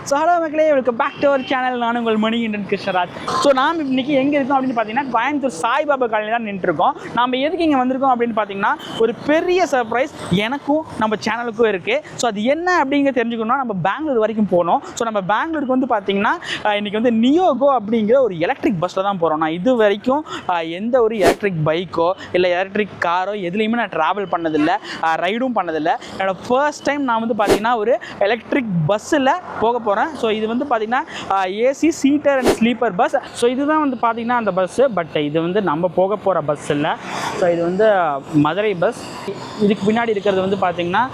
So hello மக்களே, welcome back to our channel. நான் உங்கள் மணிகண்டன் கிருஷ்ணராஜ். ஸோ நாம் இன்றைக்கி எங்கே இருக்கோம் அப்படின்னு பார்த்தீங்கன்னா, கோயம்புத்தூர் சாய்பாபா காலனி தான் நின்றுருக்கோம். நம்ம எதுக்கு இங்கே வந்திருக்கோம் அப்படின்னு பார்த்தீங்கன்னா, ஒரு பெரிய சர்ப்ரைஸ் எனக்கும் நம்ம சேனலுக்கும் இருக்குது. ஸோ அது என்ன அப்படிங்கிற தெரிஞ்சுக்கணும்னா நம்ம பெங்களூர் வரைக்கும் போகணும். ஸோ நம்ம பெங்களூருக்கு வந்து பார்த்தீங்கன்னா இன்றைக்கி வந்து நியோகோ அப்படிங்கிற ஒரு எலக்ட்ரிக் பஸ்ஸில் தான் போகிறோம். நான் இது வரைக்கும் எந்த ஒரு எலக்ட்ரிக் பைக்கோ இல்லை எலக்ட்ரிக் காரோ எதுலேயுமே நான் ட்ராவல் பண்ணதில்லை, ரைடும் பண்ணதில்லை. என்னோடய ஃபர்ஸ்ட் டைம் நான் வந்து பார்த்தீங்கன்னா ஒரு எலக்ட்ரிக் பஸ்ஸில் போக போகிறேன். ஸோ இது வந்து பார்த்தீங்கன்னா AC seater and sleeper bus. So இதுதான் வந்து பார்த்தீங்கன்னா அந்த பஸ்ஸு. பட் இது வந்து நம்ம போக போகிற பஸ் இல்லை. ஸோ இது வந்து மதுரை பஸ். இதுக்கு பின்னாடி இருக்கிறது வந்து பார்த்தீங்கன்னா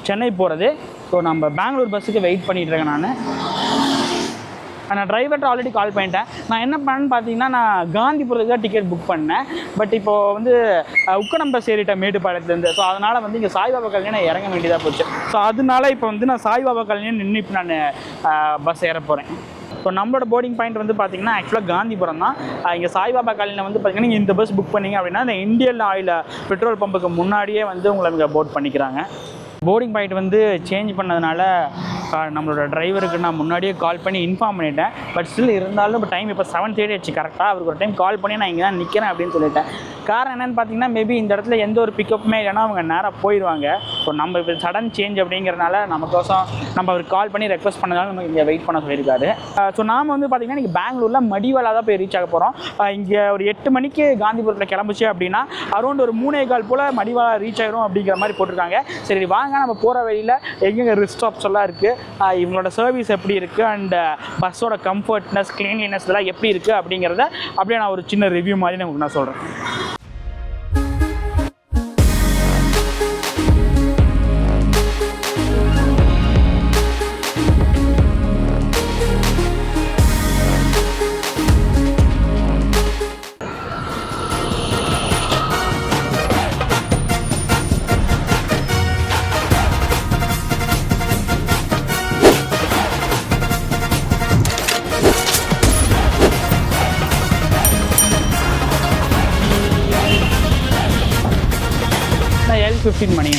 சென்னை போகிறது. ஸோ நம்ம பெங்களூர் பஸ்ஸுக்கு வெயிட் பண்ணிகிட்ருக்கேன். நான் டிரைவர்கிட்ட ஆல்ரெடி கால் பண்ணிட்டேன். நான் என்ன பண்ணேன்னு பார்த்தீங்கன்னா, நான் காந்திபுரத்துக்கு தான் டிக்கெட் புக் பண்ணேன். பட் இப்போது வந்து உக்கடம் பஸ் ஏறிட்டேன் மேட்டுப்பாளையத்துலேருந்து. ஸோ அதனால் வந்து இங்கே சாய்பாபா காலனி நான் இறங்க வேண்டியதாக போச்சு. ஸோ அதனால இப்போ வந்து நான் சாய்பாபா காலனியை நின்று இப்போ நான் பஸ் ஏற போகிறேன். ஸோ நம்மளோட போர்டிங் பாயிண்ட் வந்து பார்த்திங்கன்னா ஆக்சுவலாக காந்திபுரம் தான். இங்கே சாய்பாபா காலனியில் வந்து பார்த்திங்கன்னா நீங்கள் இந்த பஸ் புக் பண்ணிங்க அப்படின்னா இந்த இந்தியன் ஆயில் பெட்ரோல் பம்புக்கு முன்னாடியே வந்து உங்களை இங்கே போர்ட் பண்ணிக்கிறாங்க. போர்டிங் பாயிண்ட் வந்து சேஞ்ச் பண்ணதுனால நம்மளோட டிரைவருக்கு நான் முன்னாடியே கால் பண்ணி இன்ஃபார்ம் பண்ணிட்டேன். பட் ஸ்டில் இருந்தாலும் இப்போ டைம் இப்போ 7:30 ஆச்சு. கரெக்டாக அவருக்கு ஒரு டைம் கால் பண்ணி நான் இங்கே தான் நிற்கிறேன் அப்படின்னு சொல்லிட்டேன். காரணம் என்னென்னு பார்த்தீங்கன்னா, மேபி இந்த இடத்துல எந்த ஒரு பிக்கப்புமே இல்லைன்னா அவங்க நேராக போயிடுவாங்க. ஸோ நம்ம இப்போ சடன் சேஞ்ச் அப்படிங்கிறனால நமக்கோசம் நம்ம அவருக்கு கால் பண்ணி ரெக்வஸ்ட் பண்ணதாலும் நமக்கு இங்கே வெயிட் பண்ண சொல்லியிருக்காரு. ஸோ நாம் வந்து பார்த்திங்கன்னா இன்றைக்கி பெங்களூரில் மடிவாலா தான் போய் ரீச் ஆக போகிறோம். இங்கே ஒரு 8 மணிக்கு காந்திபுரத்தில் கிளம்பிச்சு அப்படின்னா அரௌண்ட் ஒரு 3:15 போல் மடிவாலா ரீச் ஆகிரும் அப்படிங்கிற மாதிரி போட்டிருக்காங்க. சரி வாங்க, நம்ம போகிற வழியில் எங்கெங்கே ரெஸ்ட் ஸ்டாப்ஸ் எல்லாம் இருக்குது, இவங்களோட சர்வீஸ் எப்படி இருக்குது, அண்ட் பஸ்ஸோட கம்ஃபர்ட்னஸ் க்ளீன்லினஸ் இதெல்லாம் எப்படி இருக்குது அப்படிங்கிறத அப்படியே நான் ஒரு சின்ன ரிவ்யூ மாதிரி உங்களுக்கு நான் சொல்கிறேன். L15 மணி.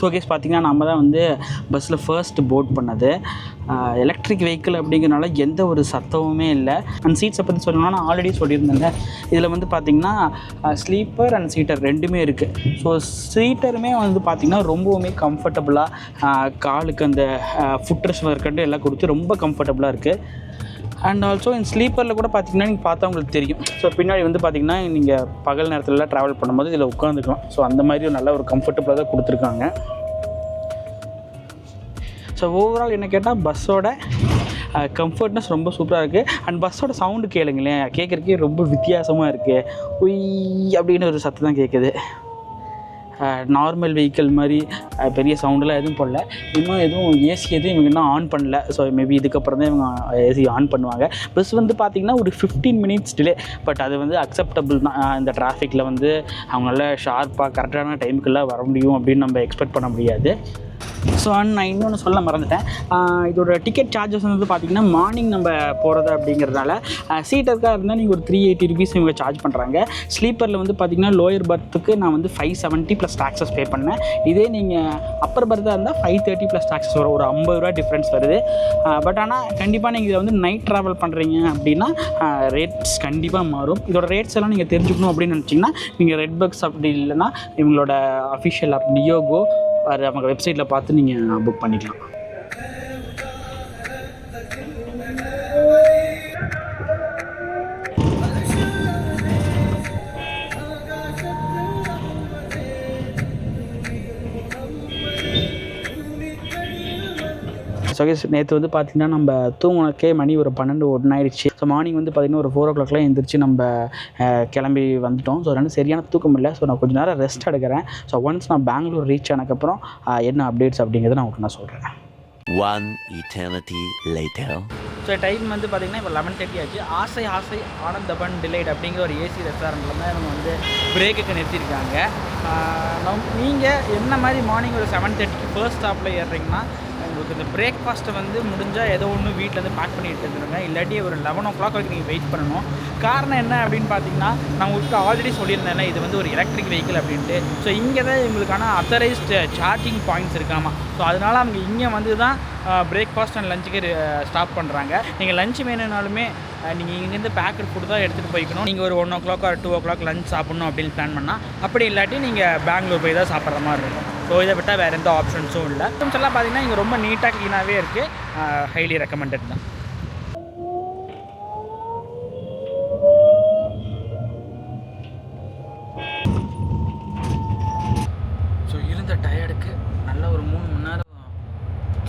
ஸோ கேஸ் பார்த்திங்கன்னா நம்ம தான் வந்து பஸ்ஸில் ஃபர்ஸ்ட் போர்ட் பண்ணது. எலக்ட்ரிக் வெஹிக்கிள் அப்படிங்கிறனால எந்த ஒரு சத்தமுமே இல்லை. அண்ட் சீட்ஸை பற்றி சொல்லணும்னா நான் ஆல்ரெடி சொல்லியிருந்தேங்க. இதில் வந்து பார்த்திங்கன்னா ஸ்லீப்பர் அண்ட் சீட்டர் ரெண்டுமே இருக்குது. ஸோ சீட்டருமே வந்து பார்த்திங்கன்னா ரொம்பவுமே கம்ஃபர்டபுளாக காலுக்கு அந்த ஃபுட்ரெஸ்ட் ஒர்க்கட்டு எல்லாம் கொடுத்து ரொம்ப கம்ஃபர்டபுளாக இருக்குது. அண்ட் ஆல்சோ இந்த ஸ்லீப்பரில் கூட பார்த்திங்கன்னா நீங்கள் பார்த்தா உங்களுக்கு தெரியும். ஸோ பின்னாடி வந்து பார்த்திங்கன்னா நீங்கள் பகல் நேரத்துலலாம் ட்ராவல் பண்ணும்போது இதில் உட்காந்துக்கலாம். ஸோ அந்த மாதிரி ஒரு நல்ல ஒரு கம்ஃபர்டபுளாக தான் கொடுத்துருக்காங்க. ஸோ ஓவரால் என்ன கேட்டால் பஸ்ஸோட கம்ஃபர்ட்னஸ் ரொம்ப சூப்பராக இருக்குது. அண்ட் பஸ்ஸோட சவுண்டு கேளுங்களேன், கேட்குறக்கே ரொம்ப வித்தியாசமாக இருக்குது. உய் அப்படின்னு ஒரு சத்தம் தான் கேட்குது. நார்மல் வெஹிக்கிள் மாதிரி பெரிய சவுண்டெலாம் எதுவும் போடல. இன்னும் எதுவும் ஏசி எதுவும் இவங்க இன்னும் ஆன் பண்ணல. ஸோ மேபி இதுக்கப்புறம் தான் இவங்க ஏசி ஆன் பண்ணுவாங்க. பஸ் வந்து பார்த்திங்கன்னா ஒரு 15 மினிட்ஸ் டிலே. பட் அது வந்து அக்செப்டபுள் தான். இந்த டிராஃபிக்கில் வந்து அவங்களால ஷார்ப்பாக கரெக்டான டைமுக்குள்ளே வர முடியும் அப்படின்னு நம்ம எக்ஸ்பெக்ட் பண்ண முடியாது. ஸோ நான் இன்னொன்று சொல்ல மறந்துட்டேன். இதோட டிக்கெட் சார்ஜஸ் வந்து பார்த்திங்கன்னா மார்னிங் நம்ம போகிறது அப்படிங்கிறதுனால சீட்டருக்காக இருந்தால் நீங்கள் ஒரு 380 ருபீஸ் இவங்க சார்ஜ் பண்ணுறாங்க. ஸ்லீப்பரில் வந்து பார்த்திங்கன்னா லோயர் பர்த்துக்கு நான் வந்து 570 ப்ளஸ் டாக்ஸஸ் பே பண்ணேன். இதே நீங்கள் அப்பர் பர்த்தாக இருந்தால் 530 ப்ளஸ் டாக்ஸஸ் வரும். ஒரு 50 ரூபா டிஃப்ரென்ஸ் வருது. பட் ஆனால் கண்டிப்பாக நீங்கள் இதில் வந்து நைட் ட்ராவல் பண்ணுறீங்க அப்படின்னா ரேட்ஸ் கண்டிப்பாக மாறும். இதோட ரேட்ஸ் எல்லாம் நீங்கள் தெரிஞ்சுக்கணும் அப்படின்னு நினச்சிங்கன்னா நீங்கள் ரெட் பக்ஸ் அப்படி இல்லைன்னா இவங்களோட அஃபிஷியல் ஆப் நியோகோ அது அவங்க வெப்சைட்டில் பார்த்து நீங்கள் புக் பண்ணிக்கலாம். ஸோ நேற்று வந்து பார்த்திங்கன்னா நம்ம தூங்குனக்கே மணி ஒரு 12-1 ஆயிடுச்சு. ஸோ மார்னிங் வந்து பார்த்திங்கன்னா ஒரு 4 o'clockலாம் எழுந்திரிச்சு நம்ம கிளம்பி வந்துவிட்டோம். ஸோ ரெண்டு சரியான தூக்கம் இல்லை. ஸோ நான் கொஞ்சம் நேரம் ரெஸ்ட் எடுக்கிறேன். ஸோ ஒன்ஸ் நான் பெங்களூர் ரீச் ஆனதுக்கப்புறம் என்ன அப்டேட்ஸ் அப்படிங்கிறத நான் உங்களுக்கு நான் சொல்கிறேன். One eternity later. So time வந்து பார்த்திங்கன்னா இப்போ 11:30 ஆச்சு. ஆசை ஆனந்தபன் டிலைட் அப்படிங்கிற ஒரு ஏசி ரெஸ்டாரண்ட்டில் தான் நம்ம வந்து பிரேக்குக்கு நிறுத்தியிருக்காங்க. நீங்கள் என்ன மாதிரி மார்னிங் ஒரு 7:30க்கு ஃபர்ஸ்ட் ஸ்டாப்பில் ஏறுறீங்கன்னா உங்களுக்கு இந்த பிரேக்ஃபாஸ்ட்டை வந்து முடிஞ்சால் ஏதோ ஒன்று வீட்டிலேருந்து பேக் பண்ணிட்டு இருந்துருங்க. இல்லாட்டி ஒரு 11 o'clock வரைக்கும் நீங்கள் வெயிட் பண்ணணும். காரணம் என்ன அப்படின்னு பார்த்தீங்கன்னா, நான் உங்களுக்கு ஆல்ரெடி சொல்லியிருந்தேன் இது வந்து ஒரு எலக்ட்ரிக் வெஹிக்கிள் அப்படின்ட்டு. ஸோ இங்கே தான் இவங்களுக்கான அத்தரைஸ்டு சார்ஜிங் பாயிண்ட்ஸ் இருக்காமா. ஸோ அதனால் அவங்க இங்கே வந்து தான் பிரேக்ஃபாஸ்ட் அண்ட் லஞ்சுக்கு ஸ்டாப் பண்ணுறாங்க. நீங்கள் லஞ்ச் வேணும்னாலுமே நீங்கள் இங்கேருந்து பேக்கட் ஃபுட் தான் எடுத்துகிட்டு போய்க்கணும். நீங்கள் ஒரு 1 o'clock or 2 o'clock லஞ்ச் சாப்பிட்ணும் அப்படின்னு பிளான் பண்ணால், அப்படி இல்லாட்டி நீங்கள் பெங்களூர் போய் தான் சாப்பிட்ற மாதிரி இருக்கும். ஸோ இதை விட்டால் வேறு எந்த ஆப்ஷன்ஸும் இல்லை. ஐட்டம்ஸ் எல்லாம் பார்த்தீங்கன்னா இங்கே ரொம்ப நீட்டாக க்ளீனாகவே இருக்குது. ஹைலி ரெக்கமெண்டட் தான். ஸோ இருந்த டயர்டுக்கு நல்ல ஒரு 3 மணி நேரம்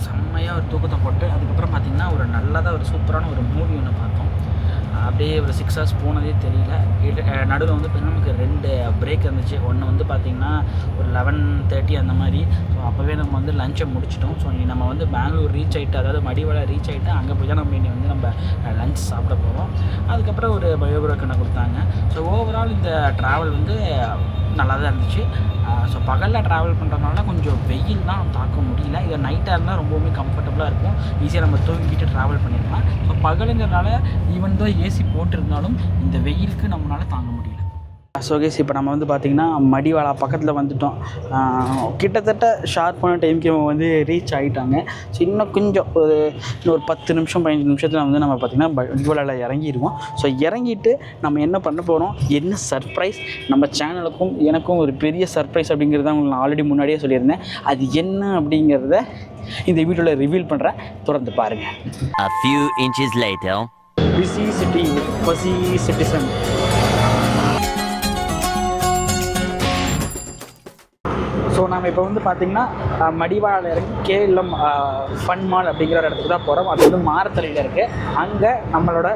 செம்மையாக ஒரு தூக்கத்தை போட்டு அதுக்கப்புறம் பார்த்திங்கன்னா ஒரு நல்லதாக ஒரு சூப்பரான ஒரு மூவி ஒன்று பார்த்தோம். அப்படியே ஒரு 6 hours போனதே தெரியல. நடுவில் வந்து நமக்கு 2 பிரேக் இருந்துச்சு. ஒன்று வந்து பார்த்திங்கன்னா ஒரு 11:30 அந்த மாதிரி. ஸோ அப்போவே நம்ம வந்து லஞ்சை முடிச்சிட்டோம். ஸோ நம்ம வந்து பெங்களூர் ரீச் ஆகிட்டு, அதாவது மடிவாளை ரீச் ஆகிட்டு அங்கே போய் தான் நம்ம இனி வந்து நம்ம லஞ்ச் சாப்பிட போகிறோம். அதுக்கப்புறம் ஒரு பயோகிராஃபி கொடுத்தாங்க. ஸோ ஓவரால் இந்த ட்ராவல் வந்து நல்லா தான் இருந்துச்சு. ஸோ பகலில் ட்ராவல் பண்ணுறதுனால கொஞ்சம் வெயில் தான் தாக்க முடியல. இது நைட்டாக இருந்தால் ரொம்பவுமே கம்ஃபர்டபுளாக இருக்கும். ஈஸியாக நம்ம தூங்கிட்டு ட்ராவல் பண்ணிடலாம். ஸோ பகலுங்கிறனால ஈவன் தான் ஏசி போட்டிருந்தாலும் இந்த வெயிலுக்கு நம்மளால் தாங்க முடியல. ஸோ கேஸ் இப்போ நம்ம வந்து பார்த்திங்கன்னா மடிவாளா பக்கத்தில் வந்துவிட்டோம். கிட்டத்தட்ட ஷார்ப்பான டைமுக்கு இவங்க வந்து ரீச் ஆகிட்டாங்க. ஸோ இன்னும் கொஞ்சம் இன்னொரு 10 நிமிஷம் 15 நிமிஷத்தில் வந்து நம்ம பார்த்திங்கன்னா மடிவாளாவில் இறங்கிடுவோம். ஸோ இறங்கிட்டு நம்ம என்ன பண்ண போகிறோம், என்ன சர்ப்ரைஸ், நம்ம சேனலுக்கும் எனக்கும் ஒரு பெரிய சர்ப்ரைஸ் அப்படிங்கிறத உங்களுக்கு நான் ஆல்ரெடி முன்னாடியே சொல்லியிருந்தேன். அது என்ன அப்படிங்கிறத இந்த வீடியோவில் ரிவீல் பண்ணுறேன். தொடர்ந்து பாருங்கள். A few inches later. Busy city, பசி சிட்டிசன். ஸோ நம்ம இப்போ வந்து பார்த்திங்கன்னா மடிவாளாவில் இறங்கி KLM ஃபன் மால் அப்படிங்கிற ஒரு இடத்துக்கு தான் போகிறோம். அது வந்து மாரத்தலையில் இருக்குது. அங்கே நம்மளோட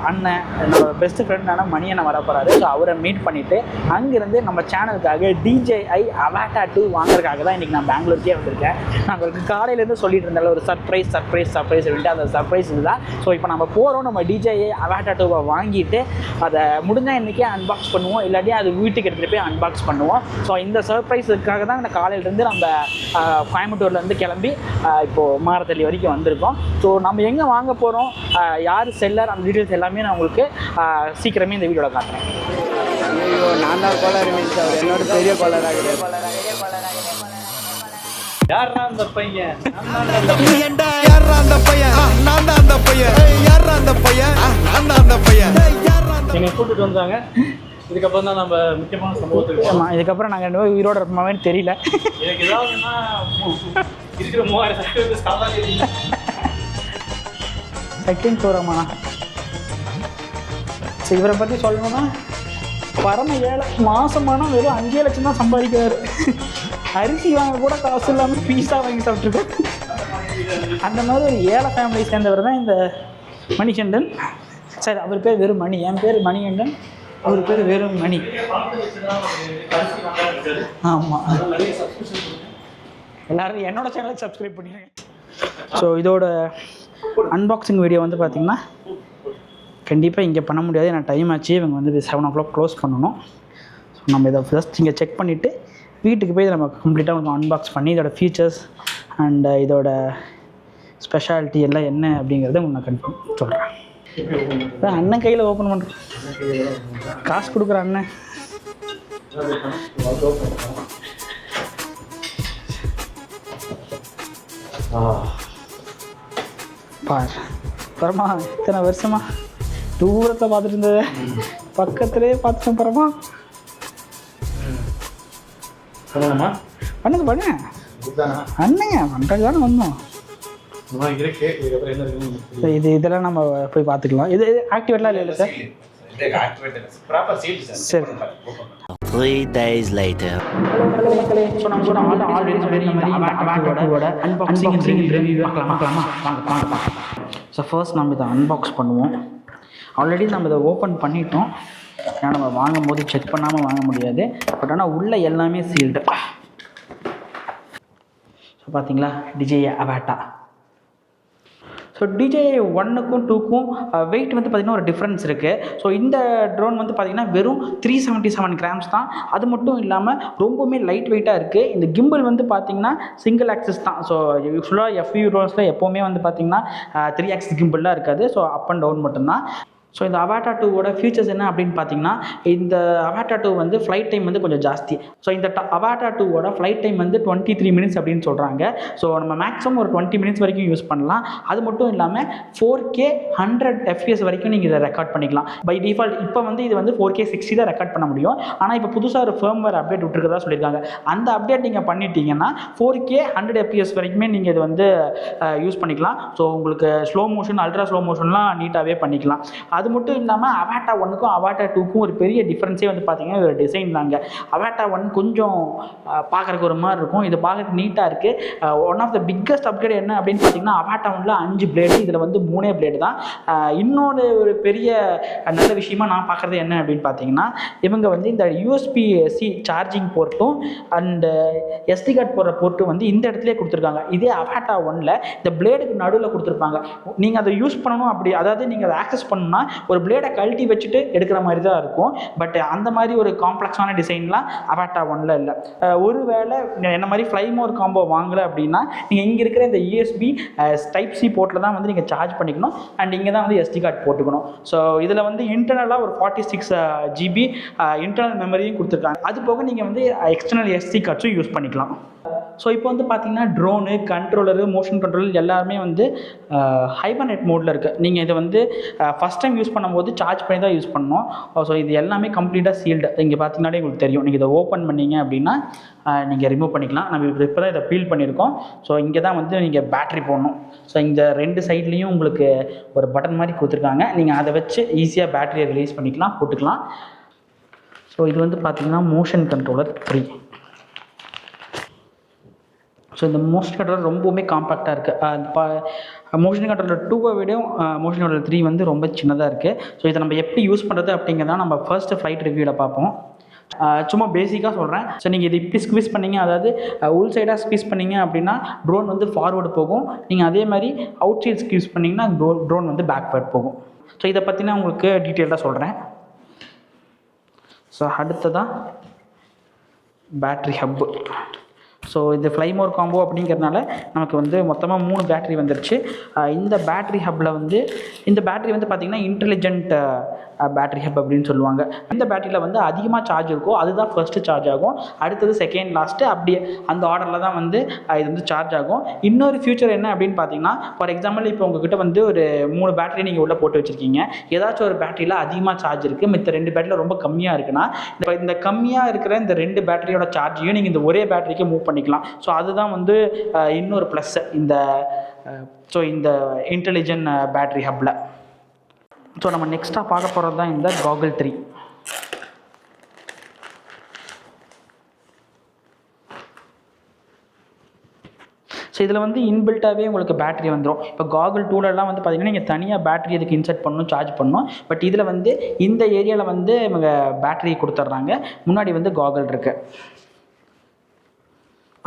அண்ணன், என்னோட பெஸ்ட்டு ஃப்ரெண்டான மணியனை வர போகிறாரு. ஸோ அவரை மீட் பண்ணிவிட்டு அங்கேருந்து நம்ம சேனலுக்காக DJI Avata 2 வாங்குறதுக்காக தான் இன்றைக்கி நான் பெங்களூருக்கே வந்திருக்கேன். நான் உங்களுக்கு காலையிலேருந்து சொல்லிட்டு இருந்தால ஒரு சர்ப்ரைஸ் அப்படின்ட்டு அந்த சர்ப்ரைஸ் இதுதான். ஸோ இப்போ நம்ம போகிறோம். நம்ம DJI Avata 2 வாங்கிட்டு அதை முடிஞ்சால் இன்றைக்கே அன்பாக்ஸ் பண்ணுவோம், இல்லாட்டி அது வீட்டுக்கு எடுத்துகிட்டு போய் அன்பாக்ஸ் பண்ணுவோம். ஸோ இந்த சர்ப்ரைஸுக்காக தான் இந்த காலையிலேருந்து நம்ம கோயம்புத்தூர்லேருந்து கிளம்பி இப்போது மாரத்தள்ளி வரைக்கும் வந்திருக்கோம். ஸோ நம்ம எங்கே வாங்க போகிறோம், யார் செல்லர், அந்த டீட்டெயில்ஸ் எல்லாமே நான் உங்களுக்கு சீக்கிரமே இந்த வீடியோவில் காட்டுறேன். ஐயோ, நான் தான் கோளாறு மீன்ஸ் அவர் என்னோட பெரிய கோளாறாக. யாரா அந்த பையன்? என்னை கூட்டிட்டு வந்தாங்க. இதுக்கப்புறம் தான் நம்ம முக்கியமான சம்பவத்துக்கு. ஆமாம், இதுக்கப்புறம் நாங்கள் 2 பேரும் உயிரோட இருப்போமான்னு தெரியல. எனக்கு ஏதாவதுன்னா இருக்கிற 3000 சப்ஸ்கிரைபர்ஸ் காப்பாற்றி செகண்ட் போகிறோம்மா. ஸோ இவரை பற்றி சொல்லணும்னா பரம ஏழை. மாதமான வெறும் 5 லட்சம் தான் சம்பாதிக்கிறாரு. அரிசி வாங்க கூட காசு இல்லாமல் பீஸா வாங்கி சாப்பிட்ருக்காரு. அந்த மாதிரி ஒரு ஏழை ஃபேமிலியை சேர்ந்தவர் தான் இந்த மணிகண்டன். சரி, அவர் பேர் வெறும் மணி, என் பேர் மணிகண்டன், அவர் பேர் வெறும் மணி. ஆமாம், எல்லோரும் என்னோட சேனலுக்கு சப்ஸ்கிரைப் பண்ணிடுங்க. ஸோ இதோட அன்பாக்சிங் வீடியோ வந்து பார்த்திங்கன்னா கண்டிப்பாக இங்கே பண்ண முடியாது. நான் டைம் ஆச்சு, இவங்க வந்து 7 o'clock க்ளோஸ் பண்ணணும். ஸோ நம்ம இதை ஃபஸ்ட் இங்கே செக் பண்ணிவிட்டு வீட்டுக்கு போய் நம்ம கம்ப்ளீட்டாக உங்களுக்கு அன்பாக்ஸ் பண்ணி இதோட ஃபீச்சர்ஸ் அண்ட் இதோட ஸ்பெஷாலிட்டி எல்லாம் என்ன அப்படிங்கிறத உங்களுக்கு நான் கன்ஃபார்ம் சொல்கிறேன். அண்ணன் கையில் ஓப்பன் பண்ணுறேன், காசு கொடுக்குற அண்ணன். பார் பரமா, இத்தனை வருஷமா தூரத்தை பார்த்துட்டு இருந்தது பக்கத்துலேயே பார்த்துட்டேன். பரமா பண்ணுங்க பண்ணு அண்ணங்க பண்ணுறது தானே வந்தோம். இதெல்லாம் நம்ம போய் பார்த்துக்கலாம். இது ஆக்டிவேட்லாம் இல்லை சார். சரி. 3 days later. ஸோ நம்ம கூட ஆல்ரெடி அன்பாக்சிங் ரிவ்யூ பார்க்கலாமா? வாங்க. ஸோ ஃபர்ஸ்ட் நம்ம இதை அன்பாக்ஸ் பண்ணுவோம். ஆல்ரெடி நம்ம இதை ஓப்பன் பண்ணிட்டோம். ஏன்னா நம்ம வாங்கும் போது செக் பண்ணாமல் வாங்க முடியாது. பட் ஆனால் உள்ளே எல்லாமே சீல்டு. ஸோ பார்த்தீங்களா, DJI Avata. ஸோ DJI 1க்கும் 2க்கும் வெயிட் வந்து பார்த்திங்கன்னா ஒரு டிஃப்ரென்ஸ் இருக்குது. ஸோ இந்த ட்ரோன் வந்து பார்த்திங்கன்னா வெறும் 377 கிராம்ஸ் தான். அது மட்டும் இல்லாமல் ரொம்பவுமே லைட் வெயிட்டாக இருக்குது. இந்த கிம்பிள் வந்து பார்த்திங்கன்னா சிங்கிள் ஆக்சிஸ் தான். ஸோ யூஸ்வலாக FPV ட்ரோன்ஸில் எப்போவுமே வந்து பார்த்திங்கன்னா 3 ஆக்சிஸ் கிம்பிள்லாம் இருக்காது. ஸோ அப் அண்ட் டவுன் மட்டும்தான். ஸோ இந்த அவாட்டா 2வோட ஃபியூச்சர்ஸ் என்ன அப்படின்னு பார்த்தீங்கன்னா, இந்த அவாட்டா 2 வந்து ஃப்ளைட் டைம் வந்து கொஞ்சம் ஜாஸ்தி. ஸோ இந்த அவாட்டா 2வோட ஃப்ளைட் டைம் வந்து 23 மினிட்ஸ் அப்படின்னு சொல்கிறாங்க. ஸோ நம்ம மேக்ஸிமம் ஒரு 20 மினிட்ஸ் வரைக்கும் யூஸ் பண்ணலாம். அது மட்டும் இல்லாமல் 4K 100 FPS வரைக்கும் நீங்கள் இதை ரெக்கார்ட் பண்ணிக்கலாம். பை டிஃபால்ட் இப்போ வந்து இது வந்து 4K 60 தான் ரெக்கார்ட் பண்ண முடியும். ஆனால் இப்போ புதுசாக ஒரு ஃபர்ம்வேர் அப்டேட் விட்டுருக்கதா சொல்லியிருக்காங்க. அந்த அப்டேட் நீங்கள் பண்ணிட்டீங்கன்னா 4K 100 FPS வரைக்குமே நீங்கள் இது வந்து யூஸ் பண்ணிக்கலாம். ஸோ உங்களுக்கு ஸ்லோ மோஷன், அல்ட்ரா ஸ்லோ மோஷன்லாம் நீட்டாகவே பண்ணிக்கலாம். அது மட்டும் இல்லாமல் அவாட்டா 1க்கும் அவாட்டா 2க்கும் ஒரு பெரிய டிஃப்ரென்ஸே வந்து பார்த்தீங்கன்னா ஒரு டிசைன் தாங்க. அவாட்டா 1 கொஞ்சம் பார்க்குறக்கு ஒரு மாதிரி இருக்கும். இது பார்க்குறதுக்கு நீட்டாக இருக்குது. One of the biggest upgrade என்ன அப்படின்னு பார்த்தீங்கன்னா, அவாட்டா 1ல 5 பிளேடு, இதில் வந்து 3 பிளேடு தான். இன்னொரு ஒரு பெரிய நல்ல விஷயமா நான் பார்க்குறது என்ன அப்படின்னு பார்த்தீங்கன்னா, இவங்க வந்து இந்த USB-C சார்ஜிங் போர்ட்டும் அண்டு SD கார்டு போடுற போர்ட்டும் வந்து இந்த இடத்துலேயே கொடுத்துருக்காங்க. இதே அவாட்டா 1ல இந்த பிளேடுக்கு நடுவில் கொடுத்துருப்பாங்க. நீங்கள் அதை யூஸ் பண்ணணும், அப்படி அதாவது நீங்கள் அதை ஆக்சஸ் பண்ணணும்னா ஒரு பிளேடை கழட்டி வச்சுட்டு எடுக்கிற மாதிரி தான் இருக்கும். பட் அந்த மாதிரி ஒரு காம்ப்ளெக்ஸான டிசைன்லாம் அவாட்டா 1ல இல்லை. ஒருவேளை என்ன மாதிரி ஃப்ளைமோர் காம்போ வாங்கலை அப்படின்னா, நீங்கள் இங்கே இருக்கிற இந்த USB Type-C போர்ட்டில் தான் வந்து நீங்கள் சார்ஜ் பண்ணிக்கணும். அண்ட் இங்கே தான் வந்து SD கார்டு போட்டுக்கணும். ஸோ இதில் வந்து இன்டர்னலாக ஒரு 46 GB இன்டர்னல் மெமரியும் கொடுத்துருக்காங்க. அது போக நீங்கள் வந்து எக்ஸ்டர்னல் SD கார்ட்ஸும் யூஸ் பண்ணிக்கலாம். ஸோ இப்போ வந்து பார்த்தீங்கன்னா ட்ரோனு, கண்ட்ரோலரு, மோஷன் கண்ட்ரோலர் எல்லாருமே வந்து ஹைபர்நெட் மோடில் இருக்குது. நீங்கள் இதை வந்து ஃபஸ்ட் டைம் யூஸ் பண்ணும்போது சார்ஜ் பண்ணி தான் யூஸ் பண்ணணும். ஸோ இது எல்லாமே கம்ப்ளீட்டாக சீல்டு. இங்கே பார்த்தீங்கன்னாலே உங்களுக்கு தெரியும். நீங்கள் இதை ஓப்பன் பண்ணிங்க அப்படின்னா நீங்கள் ரிமூவ் பண்ணிக்கலாம். நம்ம இப்போ தான் இதை பீல் பண்ணியிருக்கோம். ஸோ இங்கே தான் வந்து நீங்கள் பேட்ரி போடணும். ஸோ இந்த 2 சைட்லேயும் உங்களுக்கு ஒரு பட்டன் மாதிரி கொடுத்துருக்காங்க. நீங்கள் அதை வச்சு ஈஸியாக பேட்டரியை ரிலீஸ் பண்ணிக்கலாம், போட்டுக்கலாம். ஸோ இது வந்து பார்த்தீங்கன்னா மோஷன் கண்ட்ரோலர் 3. ஸோ இந்த மோஷன் கண்ட்ரோலர் ரொம்பவுமே காம்பேக்டாக இருக்குது. மோஷன் கண்ட்ரோலர் 2வை விட மோஷன் கண்ட்ரோலர் 3 வந்து ரொம்ப சின்னதாக இருக்குது. ஸோ இதை நம்ம எப்படி யூஸ் பண்ணுறது அப்படிங்கிறத நம்ம ஃபர்ஸ்ட்டு ஃப்ளைட் ரிவ்யூவில் பார்ப்போம். சும்மா பேசிக்காக சொல்கிறேன். ஸோ நீங்கள் இது இப்படி ஸ்குவீஸ் பண்ணிங்க, அதாவது உள் சைடாக ஸ்குவீஸ் பண்ணிங்க அப்படின்னா ட்ரோன் வந்து ஃபார்வேர்டு போகும். நீங்கள் அதே மாதிரி அவுட் சைட் ஸ்குவீஸ் பண்ணிங்கன்னா ட்ரோன் வந்து பேக்வேர்ட் போகும். ஸோ இதை பற்றி நான் உங்களுக்கு டீட்டெயிலாக சொல்கிறேன். ஸோ அடுத்ததாக பேட்ரி ஹப்பு. ஸோ இது ஃப்ளைமோர் காம்போ அப்படிங்கிறதுனால நமக்கு வந்து மொத்தமாக 3 பேட்ரி வந்துருச்சு. இந்த பேட்ரி ஹப்பில் வந்து இந்த பேட்ரி வந்து பார்த்திங்கன்னா இன்டெலிஜென்ட் பேட்ரி ஹப் அப்படின்னு சொல்லுவாங்க. இந்த பேட்டரியில் வந்து அதிகமாக சார்ஜ் இருக்கும், அதுதான் ஃபர்ஸ்ட்டு சார்ஜ் ஆகும். அடுத்தது செகண்ட், லாஸ்ட்டு, அப்படியே அந்த ஆர்டரில் தான் வந்து இது வந்து சார்ஜ் ஆகும். இன்னொரு ஃபியூச்சர் என்ன அப்படின்னு பார்த்தீங்கன்னா, ஃபார் எக்ஸாம்பிள் இப்போ உங்ககிட்ட வந்து ஒரு 3 பேட்டரி நீங்கள் உள்ளே போட்டு வச்சுருக்கீங்க. ஏதாச்சும் ஒரு பேட்டரியில் அதிகமாக சார்ஜ் இருக்குது, மித்த 2 பேட்டரியில் ரொம்ப கம்மியாக இருக்குன்னா, இந்த கம்மியாக இருக்கிற இந்த 2 பேட்டரியோட சார்ஜையும் நீங்கள் இந்த ஒரே பேட்டரிக்கு மூவ் பண்ணிக்கலாம். ஸோ அதுதான் வந்து இன்னொரு ப்ளஸ் இந்த இன்டெலிஜென்ட் பேட்டரி ஹப்பில். ஸோ நம்ம நெக்ஸ்ட்டாக பார்க்க போகிறது தான் இந்த Goggle 3. ஸோ இதில் வந்து இன்பில்ட்டாகவே உங்களுக்கு பேட்டரி வந்துடும். இப்போ Goggle 2லலாம் வந்து பார்த்திங்கன்னா நீங்கள் தனியாக பேட்டரி இதுக்கு இன்சர்ட் பண்ணணும், சார்ஜ் பண்ணணும். பட் இதில் வந்து இந்த ஏரியாவில் வந்து இவங்க பேட்டரி கொடுத்துட்றாங்க. முன்னாடி வந்து Goggle இருக்குது.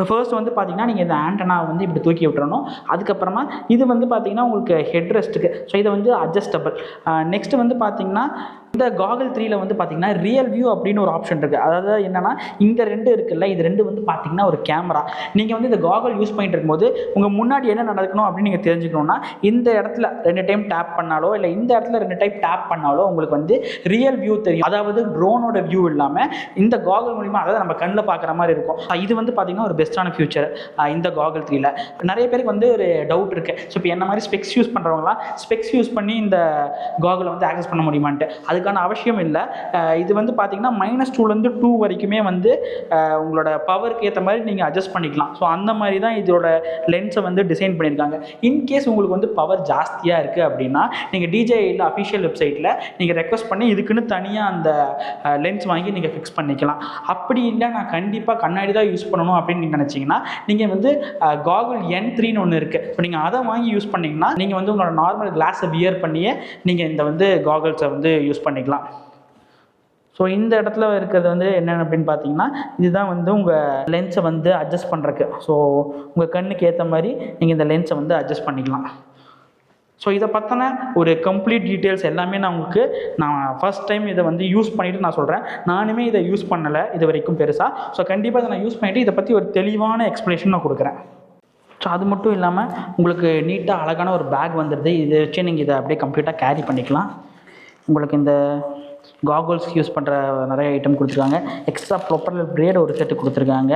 ஃபர்ஸ்ட் வந்து பார்த்தீங்கன்னா நீங்கள் இந்த ஆண்டனாவை வந்து இப்படி தூக்கி விட்டுறணும். அதுக்கப்புறமா இது வந்து பார்த்தீங்கன்னா உங்களுக்கு ஹெட் ரெஸ்ட்டுக்கு. ஸோ இதை வந்து அட்ஜஸ்டபிள். நெக்ஸ்ட்டு வந்து பார்த்தீங்கன்னா இந்த Goggle 3ல வந்து பார்த்தீங்கன்னா ரியல் வியூ அப்படின்னு ஒரு ஆப்ஷன் இருக்குது. அதாவது என்னென்னா இந்த 2 இருக்குல்ல, இது 2 வந்து பார்த்தீங்கன்னா ஒரு கேமரா. நீங்கள் வந்து இந்த Goggle யூஸ் பண்ணிட்டு இருக்கும்போது உங்கள் முன்னாடி என்ன நடக்கணும் அப்படின்னு நீங்கள் தெரிஞ்சுக்கணுன்னா இந்த இடத்துல 2 டைம் டேப் பண்ணாலோ இல்லை இந்த இடத்துல 2 டைம் டேப் பண்ணாலோ உங்களுக்கு வந்து ரியல் வியூ தெரியும். அதாவது ட்ரோனோட வியூ இல்லாமல் இந்த Goggle மூலிமா, அதாவது நம்ம கண்ணில் பார்க்குற மாதிரி இருக்கும். இது வந்து பார்த்தீங்கன்னா ஒரு பெஸ்ட்டான ஃபியூச்சர் இந்த Goggle 3ல. நிறைய பேருக்கு வந்து ஒரு டவுட் இருக்குது. ஸோ இப்போ என்ன மாதிரி ஸ்பெக்ஸ் யூஸ் பண்ணுறவங்களாம் ஸ்பெக்ஸ் யூஸ் பண்ணி இந்த Goggle வந்து ஆக்சஸ் பண்ண முடியுமான்ட்டு. அதுக்கான அவசியம் இல்லை. இது வந்து பார்த்தீங்கன்னா -2லேருந்து 2 வரைக்குமே வந்து உங்களோட பவருக்கு ஏற்ற மாதிரி நீங்கள் அட்ஜஸ்ட் பண்ணிக்கலாம். ஸோ அந்த மாதிரி தான் இதோட லென்ஸை வந்து டிசைன் பண்ணியிருக்காங்க. இன்கேஸ் உங்களுக்கு வந்து பவர் ஜாஸ்தியாக இருக்குது அப்படின்னா நீங்கள் DJIயில் அஃபிஷியல் வெப்சைட்டில் நீங்கள் ரெக்வஸ்ட் பண்ணி இதுக்குன்னு தனியாக அந்த லென்ஸ் வாங்கி நீங்கள் ஃபிக்ஸ் பண்ணிக்கலாம். அப்படி இல்லை நான் கண்டிப்பாக கண்ணாடி தான் யூஸ் பண்ணணும் அப்படின்னு நீங்கள் நினச்சிங்கன்னா நீங்கள் வந்து Goggle N3ன்னு ஒன்று இருக்குது. இப்போ நீங்கள் அதை வாங்கி யூஸ் பண்ணிங்கன்னா நீங்கள் வந்து உங்களோட நார்மல் கிளாஸை வியர் பண்ணியே நீங்கள் இந்த வந்து காகல்ஸை வந்து யூஸ் பண்ணிக்கலாம். ஸோ இந்த இடத்துல இருக்கிறது வந்து என்னென்ன அப்படின்னு பார்த்தீங்கன்னா, இதுதான் வந்து உங்கள் லென்ஸை வந்து அட்ஜஸ்ட் பண்ணுறக்கு. ஸோ உங்கள் கண்ணுக்கு ஏற்ற மாதிரி நீங்கள் இந்த லென்ஸை வந்து அட்ஜஸ்ட் பண்ணிக்கலாம். ஸோ இதை பற்றின ஒரு கம்ப்ளீட் டீட்டெயில்ஸ் எல்லாமே நான் ஃபர்ஸ்ட் டைம் இதை வந்து யூஸ் பண்ணிவிட்டு நான் சொல்கிறேன். நானுமே இதை யூஸ் பண்ணலை இது வரைக்கும் பெருசாக. ஸோ கண்டிப்பாக இதை நான் யூஸ் பண்ணிவிட்டு இதை பற்றி ஒரு தெளிவான எக்ஸ்ப்ளனேஷன் நான் கொடுக்குறேன். ஸோ அது மட்டும் இல்லாமல் உங்களுக்கு நீட்டாக அழகான ஒரு பேக் வந்துடுது. இதை வச்சு நீங்கள் இதை அப்படியே கம்ப்ளீட்டாக கேரி பண்ணிக்கலாம். உங்களுக்கு இந்த காகுல்ஸ் யூஸ் பண்ணுற நிறைய ஐட்டம் கொடுத்துருக்காங்க. எக்ஸ்ட்ரா ப்ரொப்பல்லர் பிரேட் ஒரு செட்டு கொடுத்துருக்காங்க.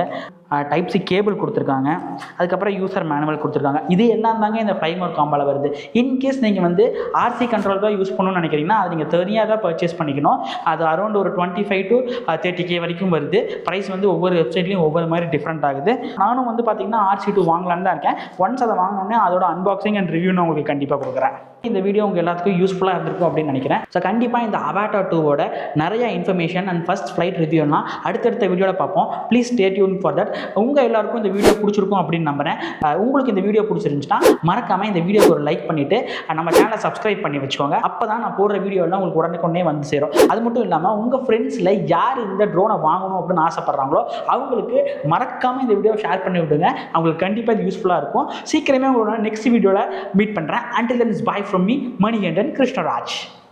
டைப் சி கேபிள் கொடுத்துருக்காங்க. அதுக்கப்புறம் யூசர் மேனுவல் கொடுத்துருக்காங்க. இது எல்லாம் தாங்க இந்த ப்ரைமர் காம்போவில் வருது. இன்கேஸ் நீங்கள் வந்து ஆர்சி கண்ட்ரோல் தான் யூஸ் பண்ணணும்னு நினைக்கிறீங்கன்னா அது நீங்கள் தனியாக தான் பர்ச்சேஸ் பண்ணிக்கணும். அது அரௌண்ட் ஒரு 25 to 30K வரைக்கும் வருது. ப்ரைஸ் வந்து ஒவ்வொரு வெப்சைட்லேயும் ஒவ்வொரு மாதிரி டிஃப்ரெண்ட் ஆகுது. நானும் வந்து பார்த்தீங்கன்னா RC2 வாங்கலான்னு தான் இருக்கேன். ஒன்ஸ் அதை வாங்கினோடனே அதோட அன்பாக்சிங் அண்ட் ரிவ்யூ நான் உங்களுக்கு கண்டிப்பாக கொடுக்குறேன். இந்த வீடியோ உங்கள் எல்லாத்துக்கும் யூஸ்ஃபுல்லாக இருந்திருக்கும் அப்படின்னு நினைக்கிறேன். ஸோ கண்டிப்பாக இந்த Avatar 2வோட நிறைய இன்ஃபர்மேஷன் அண்ட் ஃபர்ஸ்ட் ஃப்ளைட் ரிவ்யூலாம் அடுத்தடுத்த வீடியோவில் பார்ப்போம். Please stay tune for that. உங்கள் எல்லாருக்கும் இந்த வீடியோ பிடிச்சிருக்கும் அப்படின்னு நம்புறேன். உங்களுக்கு இந்த வீடியோ பிடிச்சிருந்துச்சுன்னா மறக்காமல் இந்த வீடியோக்கு ஒரு லைக் பண்ணிவிட்டு நம்ம சேனலை சப்ஸ்கிரைப் பண்ணி வச்சுக்கோங்க. அப்போ தான் நான் போடுற வீடியோ எல்லாம் உங்களுக்கு உடனே வந்து சேரும். அது மட்டும் இல்லாமல் உங்கள் ஃப்ரெண்ட்ஸில் யார் இந்த ட்ரோனை வாங்கணும் அப்படின்னு ஆசைப்பட்றாங்களோ அவங்களுக்கு மறக்காமல் இந்த வீடியோ ஷேர் பண்ணி விடுங்க. அவங்களுக்கு கண்டிப்பாக இது யூஸ்ஃபுல்லாக இருக்கும். சீக்கிரமே உங்களோட நெக்ஸ்ட் வீடியோவில் மீட் பண்ணுறேன். Until then, it's bye from me, Manikandan Krishnaraj.